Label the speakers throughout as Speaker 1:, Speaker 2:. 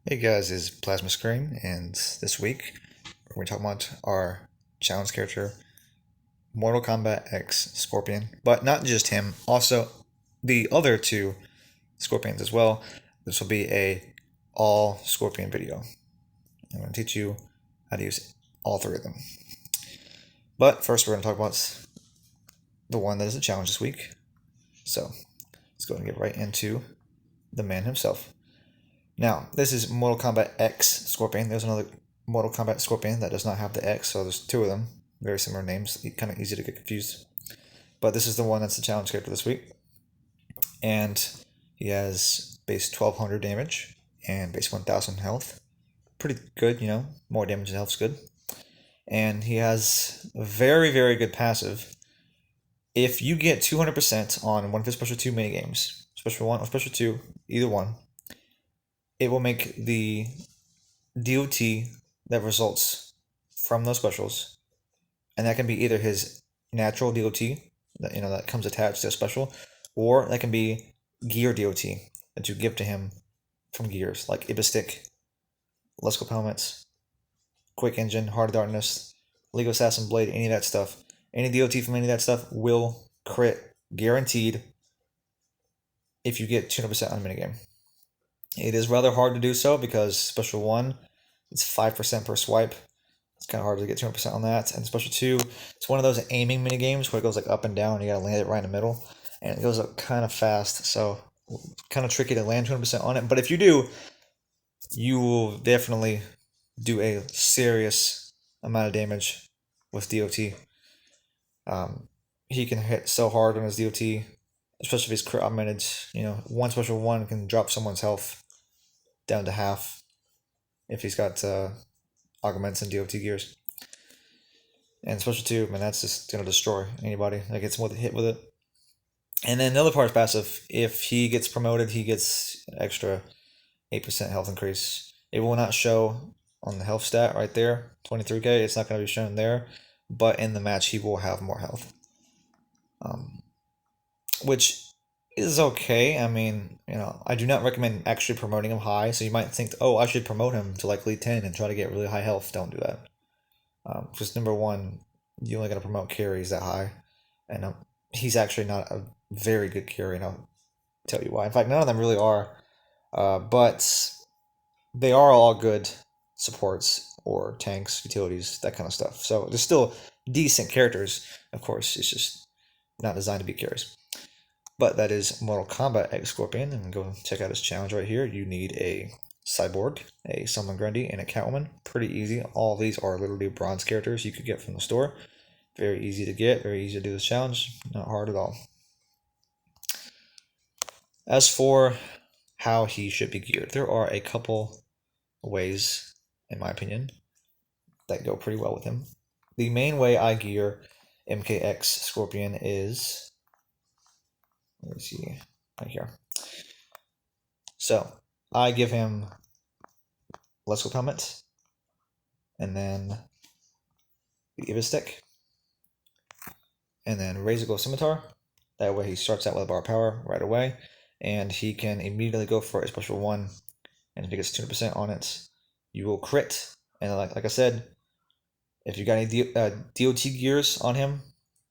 Speaker 1: Hey guys, it's PlazmaScream, and this week we're talking about our challenge character, Mortal Kombat X Scorpion. But not just him, also the other two Scorpions as well. This will be a all Scorpion video. I'm going to teach you how to use all three of them. But first we're going to talk about the one that is a challenge this week. So let's go and get right into the man himself. Now, this is Mortal Kombat X Scorpion. There's another Mortal Kombat Scorpion that does not have the X, so there's two of them. Very similar names, kind of easy to get confused. But this is the one that's the challenge character this week. And he has base 1200 damage and base 1000 health. Pretty good, you know, more damage and health's good. And he has a very, very good passive. If you get 200% on one of his special 2 minigames, special 1 or special 2, either one, it will make the DOT that results from those specials, and that can be either his natural DOT that comes attached to a special, or that can be gear DOT that you give to him from gears like Ibistic, Let's Go Helmets, Quick Engine, Heart of Darkness, Legal Assassin Blade, any of that stuff. Any DOT from any of that stuff will crit guaranteed if you get 200% on a minigame. It is rather hard to do so because special 1, it's 5% per swipe. It's kind of hard to get 200% on that. And special 2, it's one of those aiming mini games where it goes like up and down. You gotta land it right in the middle, and it goes up kind of fast. So kind of tricky to land 200% on it. But if you do, you will definitely do a serious amount of damage with DOT. He can hit so hard on his DOT, especially if he's crit augmented. You know, one special 1 can drop someone's health down to half if he's got augments and DOT gears. And special 2, man, that's just gonna destroy anybody that gets hit with it. And then the other part is passive. If he gets promoted, he gets extra 8% health increase. It will not show on the health stat right there, 23k. It's not going to be shown there, but in the match he will have more health, which is okay. I mean, you know, I do not recommend actually promoting him high. So you might think, oh, I should promote him to like lead 10 and try to get really high health. Don't do that. Because number one, you're only going to promote carries that high, and he's actually not a very good carry, and I'll tell you why. In fact, none of them really are, but they are all good supports or tanks, utilities, that kind of stuff. So they're still decent characters. Of course, it's just not designed to be carries. But that is Mortal Kombat X Scorpion, and go check out his challenge right here. You need a Cyborg, a Summon Grundy, and a Catwoman. Pretty easy. All these are literally bronze characters you could get from the store. Very easy to get, very easy to do this challenge. Not hard at all. As for how he should be geared, there are a couple ways, in my opinion, that go pretty well with him. The main way I gear MKX Scorpion is, let me see, right here. So I give him Let's Go Helmet, and then the Ibistic, and then Razor Glow Scimitar. That way he starts out with a bar of power right away, and he can immediately go for a special 1, and if he gets 200% on it, you will crit. And like I said, if you got any DOT gears on him,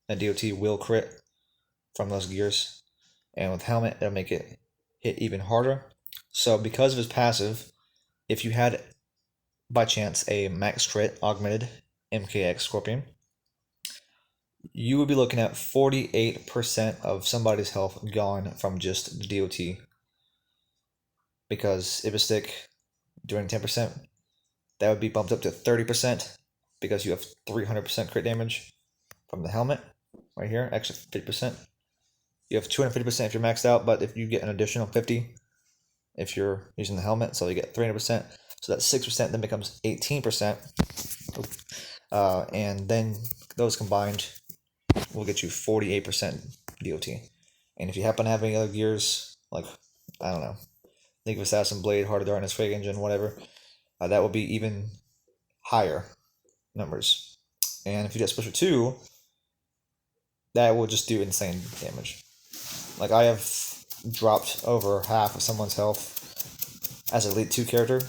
Speaker 1: that DOT will crit from those gears. And with Helmet, it'll make it hit even harder. So because of his passive, if you had, by chance, a max crit augmented MKX Scorpion, you would be looking at 48% of somebody's health gone from just the DOT. Because Ibistic doing 10%, that would be bumped up to 30% because you have 300% crit damage from the helmet right here, extra 50%. You have 250% if you're maxed out, but if you get an additional 50 if you're using the helmet, so you get 300%. So that 6% then becomes 18%. And then those combined will get you 48% DOT. And if you happen to have any other gears, like, I don't know, think of Assassin Blade, Heart of Darkness, Quick Engine, whatever, that will be even higher numbers. And if you get Special 2, that will just do insane damage. Like, I have dropped over half of someone's health as an Elite 2 character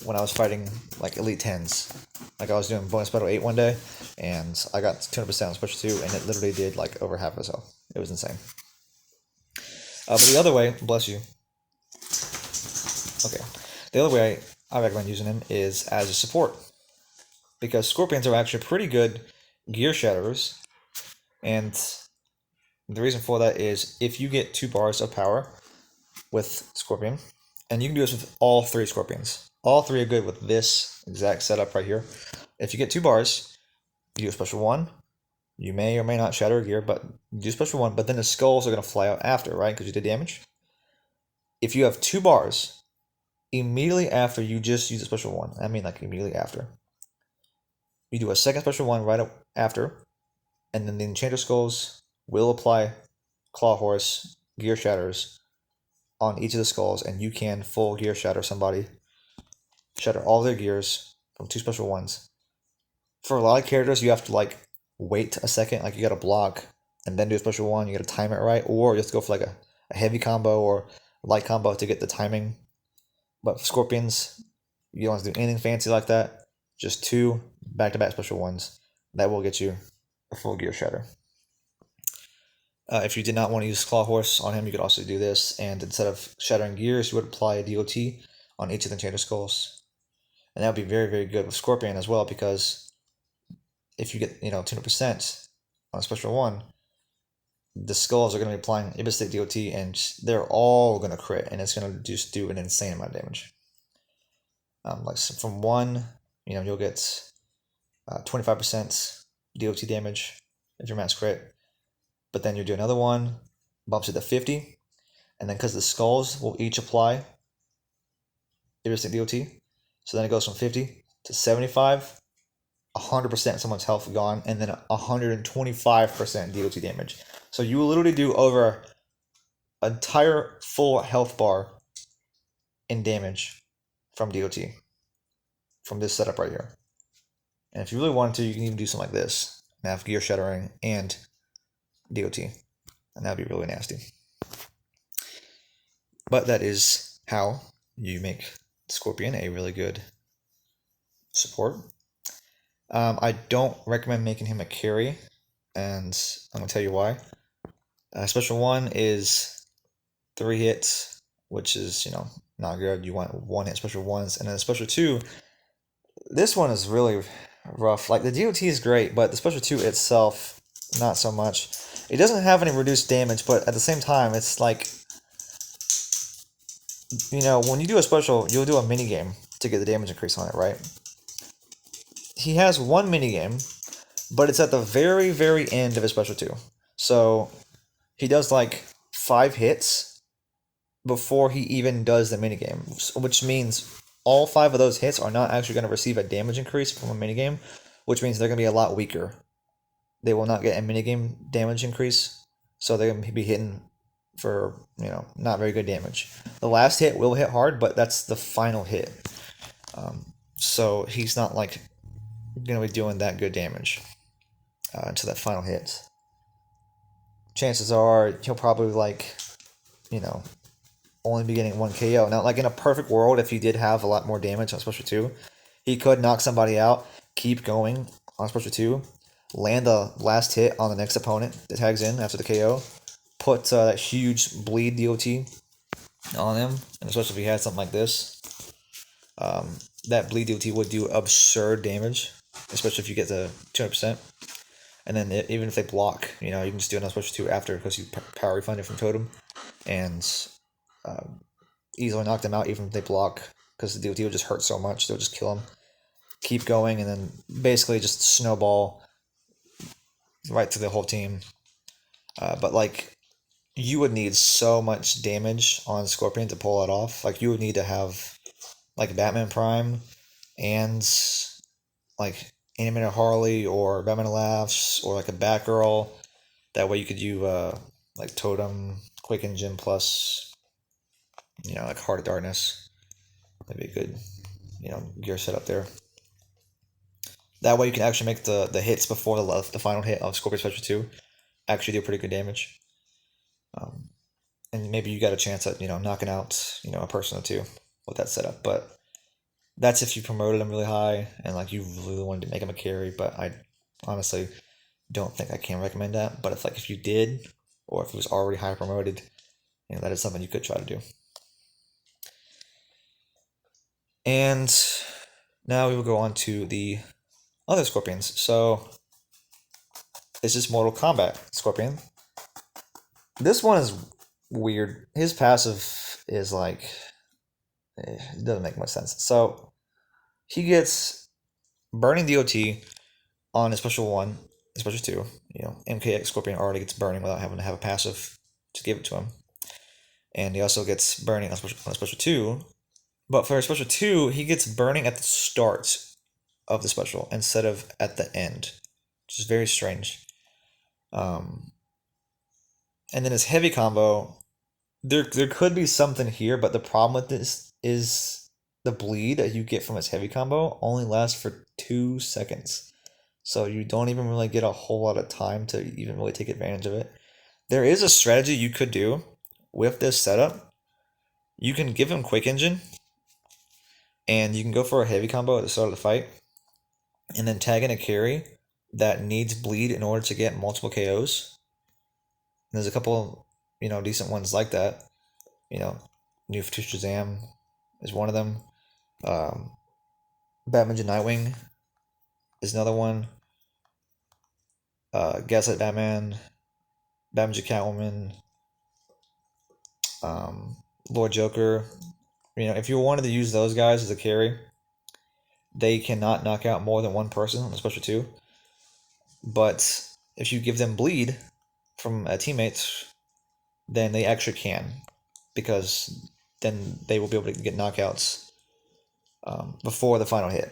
Speaker 1: when I was fighting like Elite 10s. Like I was doing bonus battle 8 one day, and I got 200% on special 2, and it literally did like over half of his health. It was insane. But the other way, bless you. Okay, the other way I recommend using him is as a support, because Scorpions are actually pretty good gear shatterers, and the reason for that is if you get 2 bars of power with Scorpion, and you can do this with all 3 Scorpions. All 3 are good with this exact setup right here. If you get 2 bars, you do a special 1. You may or may not shatter a gear, but you do special 1, but then the skulls are going to fly out after, right? Because you did damage. If you have 2 bars, immediately after you just use a special 1, I mean like immediately after, you do a second special 1 right after, and then the Enchanter Skulls will apply Claw Horse gear shatters on each of the skulls, and you can full gear shatter somebody, shatter all their gears from 2 special 1s. For a lot of characters, you have to like wait a second, like you gotta block and then do a special 1, you gotta time it right, or you have to go for like a heavy combo or light combo to get the timing. But for Scorpions, you don't have to do anything fancy like that, just 2 back-to-back special 1s. That will get you a full gear shatter. If you did not want to use Claw Horse on him, you could also do this, and instead of shattering gears, you would apply a DOT on each of the Enchanter Skulls. And that would be very, very good with Scorpion as well, because if you get 200% on a special 1, the skulls are going to be applying Ibistic DOT, and they're all going to crit, and it's going to just do an insane amount of damage. Like from 1, you'll get 25% DOT damage if your max crit. But then you do another one, bumps it to 50, and then because the skulls will each apply Ibistic DOT, so then it goes from 50 to 75, 100% of someone's health gone, and then 125% DOT damage. So you will literally do over an entire full health bar in damage from DOT, from this setup right here. And if you really wanted to, you can even do something like this, and have gear shattering and DOT, and that'd be really nasty. But that is how you make Scorpion a really good support. I don't recommend making him a carry, and I'm going to tell you why. Special 1 is 3 hits, which is, not good. You want 1 hit special 1s, and then special 2, this one is really rough. Like, the DOT is great, but the special 2 itself, not so much. It doesn't have any reduced damage, but at the same time, it's like, when you do a special, you'll do a minigame to get the damage increase on it, right? He has 1 minigame, but it's at the very, very end of his special 2. So he does like 5 hits before he even does the minigame, which means all 5 of those hits are not actually going to receive a damage increase from a minigame, which means they're going to be a lot weaker. They will not get a minigame damage increase, so they're going to be hitting for, not very good damage. The last hit will hit hard, but that's the final hit. So he's not like going to be doing that good damage to that final hit. Chances are he'll probably only be getting 1 KO. Now, like in a perfect world, if he did have a lot more damage on special 2, he could knock somebody out, keep going on special 2, land the last hit on the next opponent that tags in after the KO, put that huge bleed DOT on him, and especially if he had something like this, that bleed DOT would do absurd damage, especially if you get the 200%. And then even if they block, you can just do another special 2 after, because you power refund it from Totem, and easily knock them out even if they block, because the DOT will just hurt so much, they'll just kill them. Keep going, and then basically just snowball right through the whole team. But like, you would need so much damage on Scorpion to pull it off. Like, you would need to have like Batman Prime and like Animated Harley or Batman Laughs or like a Batgirl. That way you could do like Totem, Quick Engine plus, like Heart of Darkness. That'd be a good, gear setup there. That way you can actually make the hits before the final hit of Scorpion Special 2 actually do pretty good damage. And maybe you got a chance at, knocking out, a person or two with that setup. But That's if you promoted him really high and like you really wanted to make him a carry, but I honestly don't think I can recommend that. But if you did, or if he was already high promoted, that is something you could try to do. And now we will go on to the other Scorpions. So this is Mortal Kombat Scorpion. This one is weird. His passive is like, it doesn't make much sense. So he gets Burning DOT on his special 1, his special 2. MKX Scorpion already gets burning without having to have a passive to give it to him. And he also gets burning on special 2. But for his special 2, he gets burning at the start of the special instead of at the end, which is very strange. And then his heavy combo, there could be something here, but the problem with this is the bleed that you get from his heavy combo only lasts for 2 seconds. So you don't even really get a whole lot of time to even really take advantage of it. There is a strategy you could do with this setup. You can give him Quick Engine, and you can go for a heavy combo at the start of the fight, and then tag in a carry that needs bleed in order to get multiple KOs. And there's a couple, decent ones like that. New to Shazam is one of them. Batman and Nightwing is another one. Gaslight Batman, Batman and Catwoman, Lord Joker. If you wanted to use those guys as a carry, they cannot knock out more than one person on the special 2. But if you give them bleed from teammates, then they actually can, because then they will be able to get knockouts before the final hit.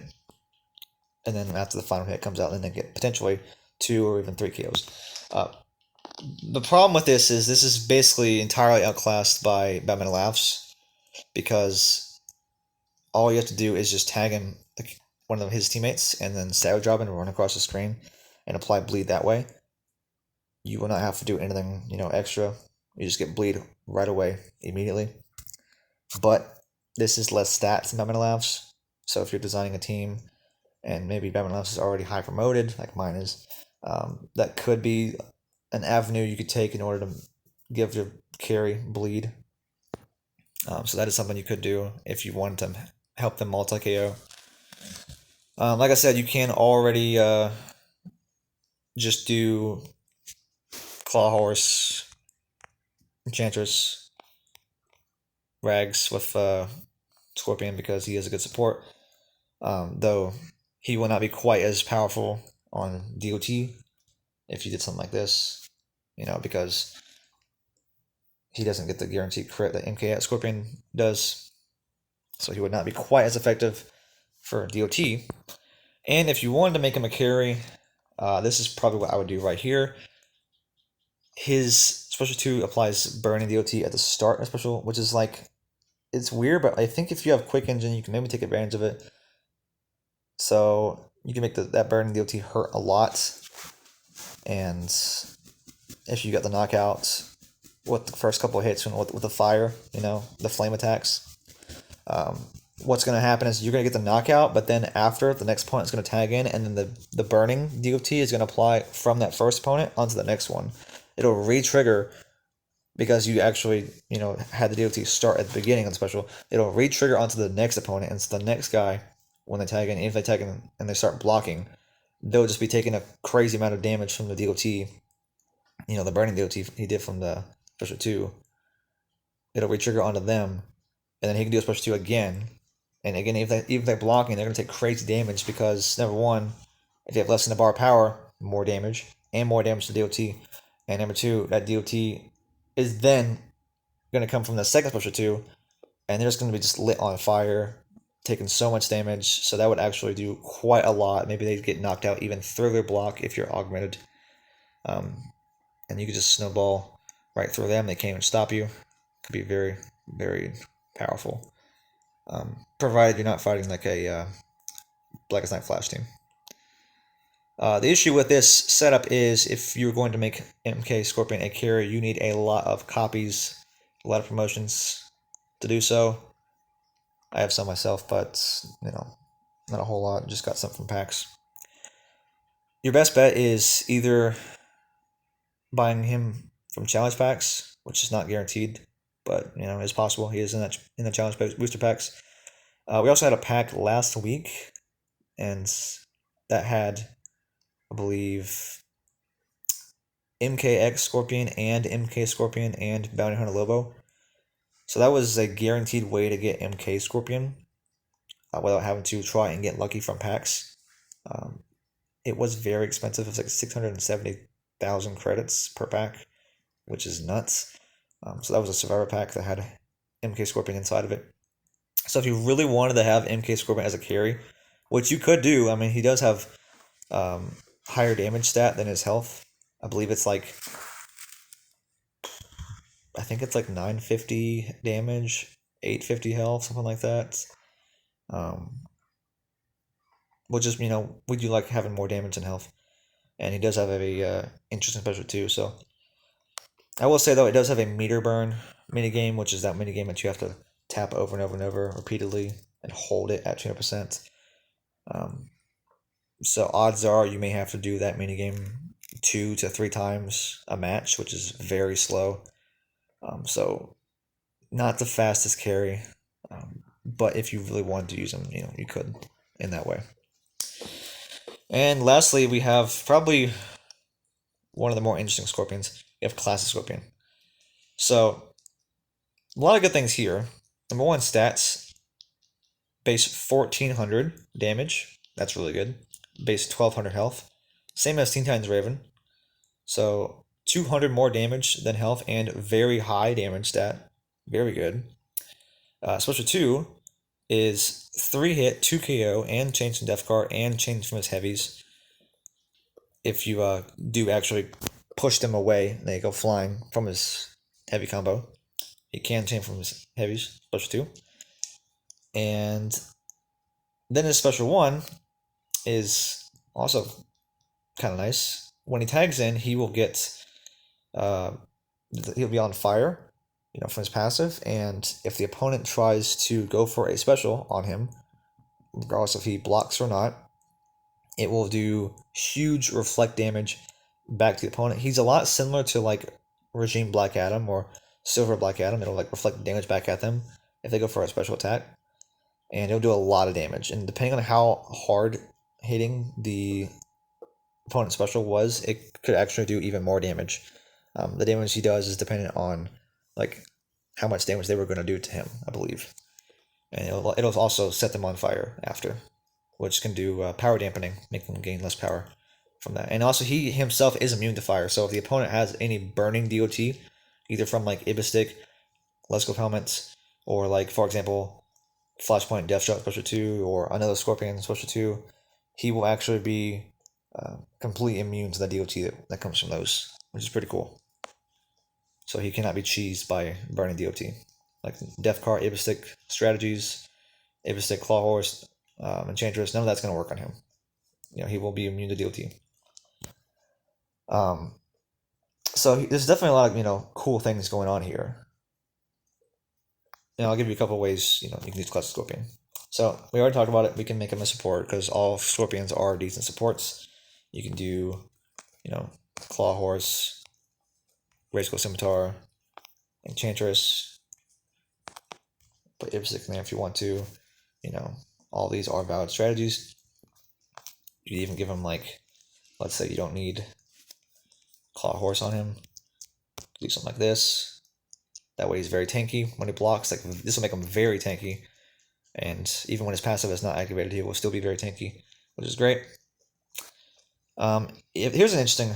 Speaker 1: And then after the final hit comes out, then they get potentially 2 or even 3 KOs. The problem with this is basically entirely outclassed by Batman Laughs, because all you have to do is just tag him, one of his teammates, and then Savage Drop and run across the screen and apply bleed that way. You will not have to do anything, extra. You just get bleed right away, immediately. But this is less stats than Batman Laughs. So if you're designing a team and maybe Batman Laughs is already high promoted, like mine is, that could be an avenue you could take in order to give your carry bleed. So that is something you could do if you want to help them multi-KO. Like I said, you can already just do Claw Horse, Enchantress, Rags with Scorpion, because he has a good support. Though he will not be quite as powerful on DOT if you did something like this, because he doesn't get the guaranteed crit that MKX Scorpion does. So he would not be quite as effective for DOT. And if you wanted to make him a carry, this is probably what I would do right here. His special 2 applies burning DOT at the start of special, which is it's weird, but I think if you have Quick Engine, you can maybe take advantage of it. So you can make that burning DOT hurt a lot. And if you got the knockout with the first couple of hits with the fire, the flame attacks, what's going to happen is you're going to get the knockout, but then after, the next opponent is going to tag in, and then the burning DOT is going to apply from that first opponent onto the next one. It'll re-trigger, because you actually, had the DOT start at the beginning of the special. It'll re-trigger onto the next opponent, and so the next guy, when they tag in, if they tag in and they start blocking, they'll just be taking a crazy amount of damage from the DOT. The burning DOT he did from the special 2. It'll re-trigger onto them, and then he can do a special 2 again. And again, if they're blocking, they're going to take crazy damage, because, number one, if you have less than a bar of power, more damage, and more damage to DOT. And number 2, that DOT is then going to come from the second special 2, and they're just going to be just lit on fire, taking so much damage. So that would actually do quite a lot. Maybe they'd get knocked out even through their block if you're augmented. And you could just snowball right through them. They can't even stop you. Could be very, very powerful. Provided you're not fighting like a Blackest Night Flash team. The issue with this setup is, if you're going to make MK Scorpion a carry, you need a lot of copies, a lot of promotions to do so. I have some myself, but you know, not a whole lot. Just got some from packs. Your best bet is either buying him from challenge packs, which is not guaranteed, but you know, it's possible. He is in the challenge packs, booster packs. We also had a pack last week, and that had, I believe, MKX Scorpion and MK Scorpion and Bounty Hunter Lobo. So that was a guaranteed way to get MK Scorpion without having to try and get lucky from packs. Um, it was very expensive. It was like 670,000 credits per pack, which is nuts. So that was a Survivor pack that had MK Scorpion inside of it. So if you really wanted to have MK Scorpion as a carry, which you could do, I mean, he does have higher damage stat than his health. I believe it's like, I think it's like 950 damage, 850 health, something like that. Which is, you know, we do like having more damage and health. And he does have a interesting special too. So I will say though, it does have a meter burn minigame, which is that minigame that you have to tap over and over and over repeatedly and hold it at 200%. So odds are you may have to do that minigame 2 to 3 times a match, which is very slow. So not the fastest carry, but if you really wanted to use them, you know, you could in that way. And lastly, we have probably one of the more interesting Scorpions. We have Classic Scorpion. So a lot of good things here. Number one, stats. Base 1400 damage. That's really good. Base 1200 health. Same as Teen Titans Raven. So 200 more damage than health and very high damage stat. Very good. Special 2 is 3 hit, 2 KO, and change from Death Card, and change from his heavies. If you do actually push them away, they go flying from his heavy combo. He can change from his heavies, special 2. And then his special 1 is also kind of nice. When he tags in, he will get, he'll be on fire, you know, from his passive, and if the opponent tries to go for a special on him, regardless if he blocks or not, it will do huge reflect damage back to the opponent. He's a lot similar to like Regime Black Adam or Silver Black Adam. It'll like reflect damage back at them if they go for a special attack, and it'll do a lot of damage. And depending on how hard hitting the opponent special was, it could actually do even more damage. The damage he does is dependent on like how much damage they were going to do to him, I believe, and it'll also set them on fire after, which can do power dampening, make them gain less power from that. And also he himself is immune to fire, so if the opponent has any burning DOT, either from like Ibistic, Lescope helmets, or like for example Flashpoint Deathstroke special 2 or another Scorpion special 2, he will actually be completely immune to the DOT that comes from those, which is pretty cool. So he cannot be cheesed by burning DOT. Like Death Card, Ibistic strategies, Ibistic Claw Horse, Enchantress, none of that's going to work on him. You know, he will be immune to DOT. So there's definitely a lot of, you know, cool things going on here. And I'll give you a couple of ways, you know, you can use Classic Scorpion. So we already talked about it. We can make him a support because all Scorpions are decent supports. You can do, you know, Claw Horse, Rageco Scimitar, Enchantress, put Ibistic in there if you want to. You know, all these are valid strategies. You could even give him, like, let's say you don't need Claw Horse on him. Do something like this. That way he's very tanky when he blocks. Like, this will make him very tanky. And even when his passive is not activated, he will still be very tanky, which is great. Here's an interesting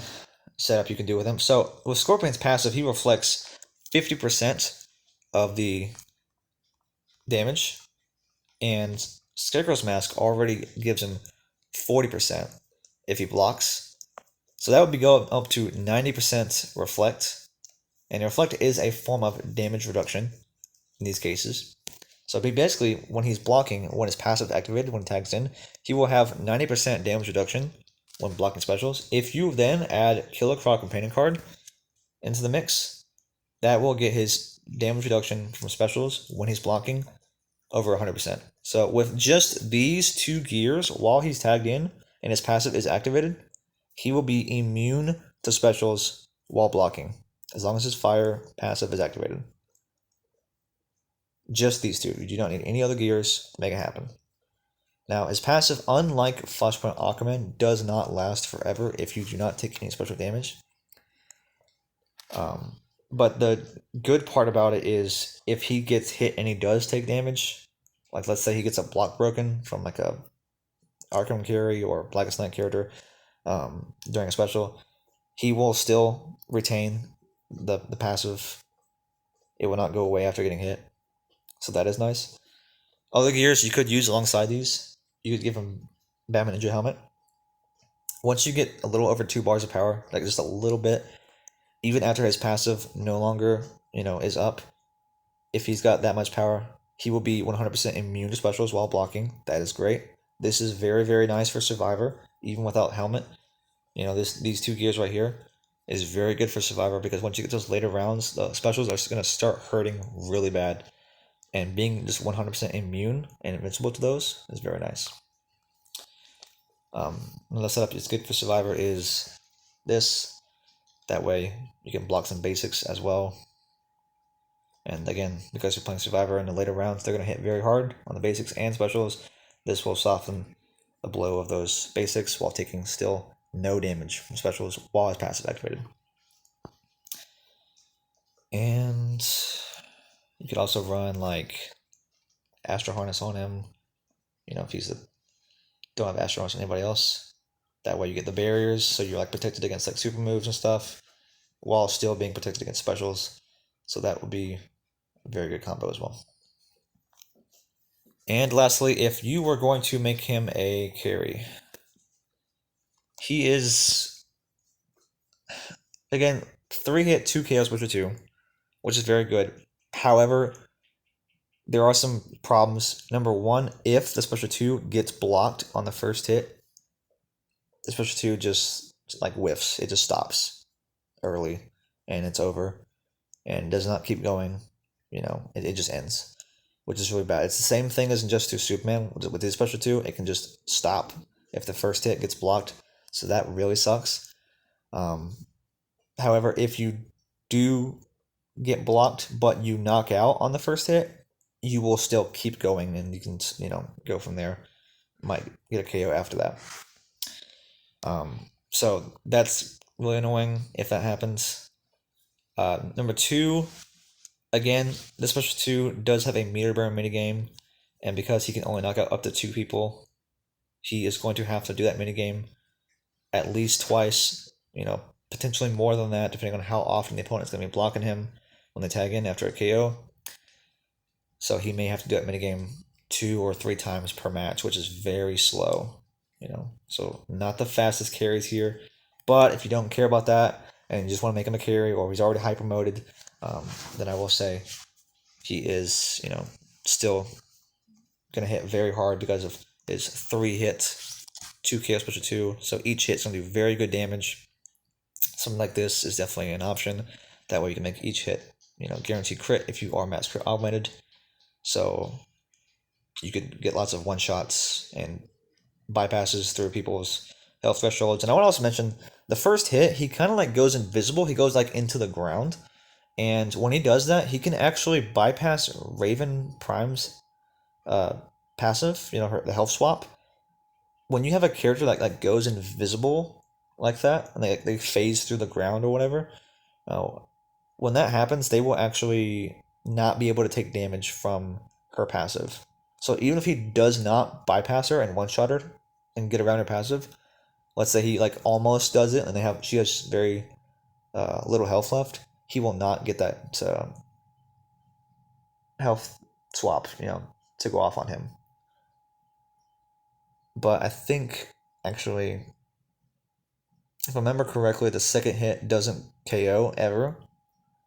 Speaker 1: setup you can do with him. So with Scorpion's passive, he reflects 50% of the damage, and Scarecrow's Mask already gives him 40% if he blocks. So that would be going up to 90% reflect, and reflect is a form of damage reduction in these cases. So basically, when he's blocking, when his passive is activated, when he tags in, he will have 90% damage reduction when blocking specials. If you then add Killer Croc Companion card into the mix, that will get his damage reduction from specials when he's blocking over 100%. So with just these 2 gears, while he's tagged in and his passive is activated, he will be immune to specials while blocking, as long as his fire passive is activated. Just these 2. You do not need any other gears to make it happen. Now, his passive, unlike Flashpoint Aquaman, does not last forever if you do not take any special damage. But the good part about it is if he gets hit and he does take damage, like let's say he gets a block broken from like a Arkham carry or Blackest Night character during a special, he will still retain the passive. It will not go away after getting hit. So that is nice. Other gears you could use alongside these, you could give him Batman Ninja Helmet. Once you get a little over 2 bars of power, like just a little bit, even after his passive no longer, is up, if he's got that much power, he will be 100% immune to specials while blocking. That is great. This is very, very nice for Survivor, even without helmet. These 2 gears right here is very good for Survivor because once you get those later rounds, the specials are going to start hurting really bad. And being just 100% immune and invincible to those is very nice. Another setup that's good for Survivor is this. That way you can block some basics as well. And again, because you're playing Survivor in the later rounds, they're going to hit very hard on the basics and specials. This will soften the blow of those basics while taking still no damage from specials while his passive activated. And you could also run like Astro Harness on him, if he's don't have Astro Harness on anybody else. That way you get the barriers, so you're like protected against like super moves and stuff, while still being protected against specials. So that would be a very good combo as well. And lastly, if you were going to make him a carry, he is, again, 3-hit, 2 KO special 2, which is very good. However, there are some problems. Number 1, if the special 2 gets blocked on the first hit, the special 2 just like whiffs. It just stops early and it's over and does not keep going. It just ends, which is really bad. It's the same thing as in Just 2 Superman. With his special 2, it can just stop if the first hit gets blocked. So that really sucks. However, if you do get blocked but you knock out on the first hit, you will still keep going and you can go from there. Might get a KO after that. So that's really annoying if that happens. Number 2, again, the special 2 does have a meter burn minigame, and because he can only knock out up to 2 people, he is going to have to do that minigame at least twice, potentially more than that, depending on how often the opponent's going to be blocking him when they tag in after a KO. So he may have to do that minigame 2 or 3 times per match, which is very slow. So not the fastest carries here, but if you don't care about that and you just want to make him a carry or he's already high promoted, then I will say he is, still gonna hit very hard because of his 3 hits, 2 KO special 2. So each hit's gonna do very good damage. Something like this is definitely an option. That way you can make each hit, guaranteed crit if you are max crit augmented. So you could get lots of one shots and bypasses through people's health thresholds. And I want to also mention the first hit, he kind of like goes invisible. He goes like into the ground. And when he does that, he can actually bypass Raven Prime's passive, the health swap. When you have a character that like goes invisible like that, and they phase through the ground or whatever, when that happens, they will actually not be able to take damage from her passive. So even if he does not bypass her and one-shot her and get around her passive, let's say he like almost does it and she has very little health left, he will not get that health swap, to go off on him. But I think, actually, if I remember correctly, the second hit doesn't KO ever.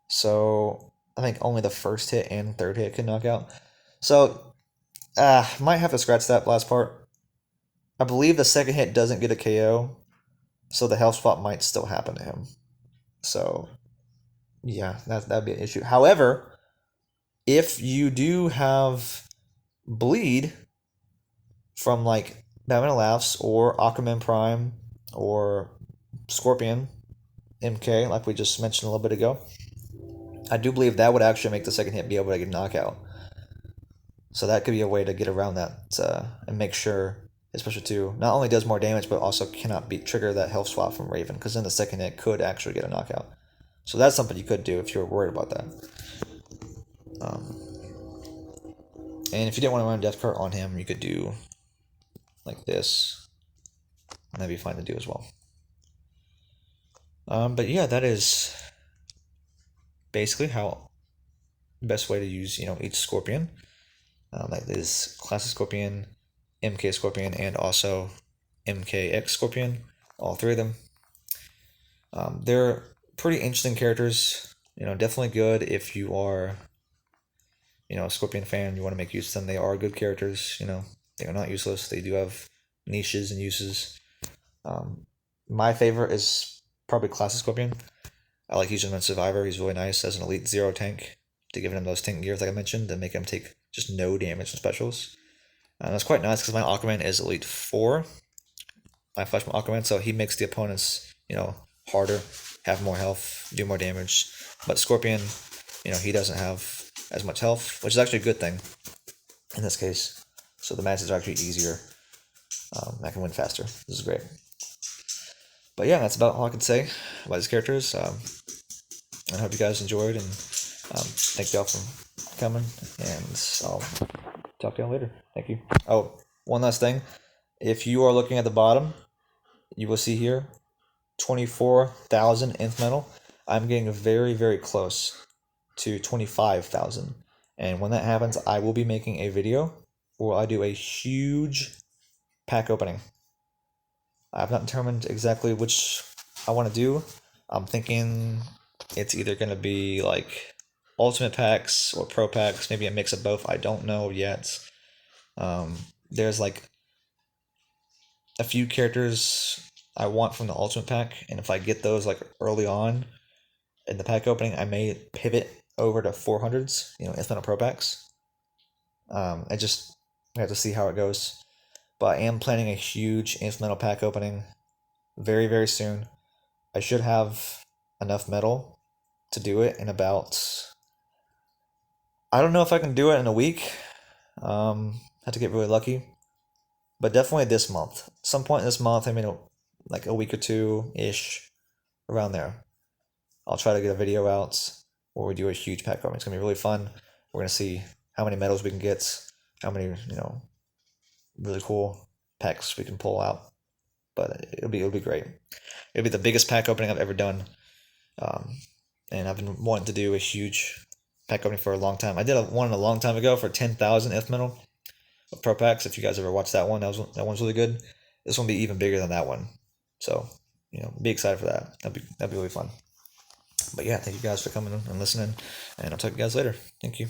Speaker 1: So I think only the first hit and third hit can knock out. So might have to scratch that last part. I believe the second hit doesn't get a KO, so the health swap might still happen to him. So yeah, that'd be an issue. However, if you do have bleed from like Batman Laughs or Aquaman Prime or Scorpion MK, like we just mentioned a little bit ago, I do believe that would actually make the second hit be able to get a knockout. So that could be a way to get around that and make sure, especially too, not only does more damage, but also cannot trigger that health swap from Raven, because then the second hit could actually get a knockout. So that's something you could do if you're worried about that. And if you didn't want to run Death Cart on him, you could do like this. And that'd be fine to do as well. But yeah, that is basically how the best way to use each Scorpion. That is Classic Scorpion, MK Scorpion, and also MKX Scorpion. All three of them. They're pretty interesting characters. Definitely good if you are a Scorpion fan. You want to make use of them. They are good characters. They are not useless. They do have niches and uses. My favorite is probably Classic Scorpion. I like using him in Survivor. He's really nice as an Elite 0 tank, to give him those tank gears like I mentioned, to make him take just no damage from specials. And that's quite nice because my Aquaman is Elite 4. My Flashman Aquaman, so he makes the opponents, harder, have more health, do more damage. But Scorpion, he doesn't have as much health, which is actually a good thing in this case. So the matches are actually easier. I can win faster. This is great. But yeah, that's about all I can say about these characters. I hope you guys enjoyed, and thank y'all for coming, and I'll talk to y'all later. Thank you. Oh, one last thing. If you are looking at the bottom, you will see here 24,000 nth metal. I'm getting very, very close to 25,000. And when that happens, I will be making a video where I do a huge pack opening. I've not determined exactly which I want to do. I'm thinking it's either going to be like ultimate packs or pro packs, maybe a mix of both. I don't know yet. There's like a few characters I want from the ultimate pack, and if I get those like early on in the pack opening, I may pivot over to 400s, infinite pro packs. I have to see how it goes. But I am planning a huge instrumental pack opening very, very soon. I should have enough metal to do it in about... I don't know if I can do it in a week. Have to get really lucky. But definitely this month. Some point in this month, like a week or two-ish, around there. I'll try to get a video out where we do a huge pack opening. It's going to be really fun. We're going to see how many medals we can get, how many, really cool packs we can pull out. But it'll be great. It'll be the biggest pack opening I've ever done. And I've been wanting to do a huge pack opening for a long time. I did one a long time ago for 10,000 F metal of pro packs. If you guys ever watched that one, that one's really good. This one will be even bigger than that one. So, be excited for that. That'd be really fun. But yeah, thank you guys for coming and listening, and I'll talk to you guys later. Thank you.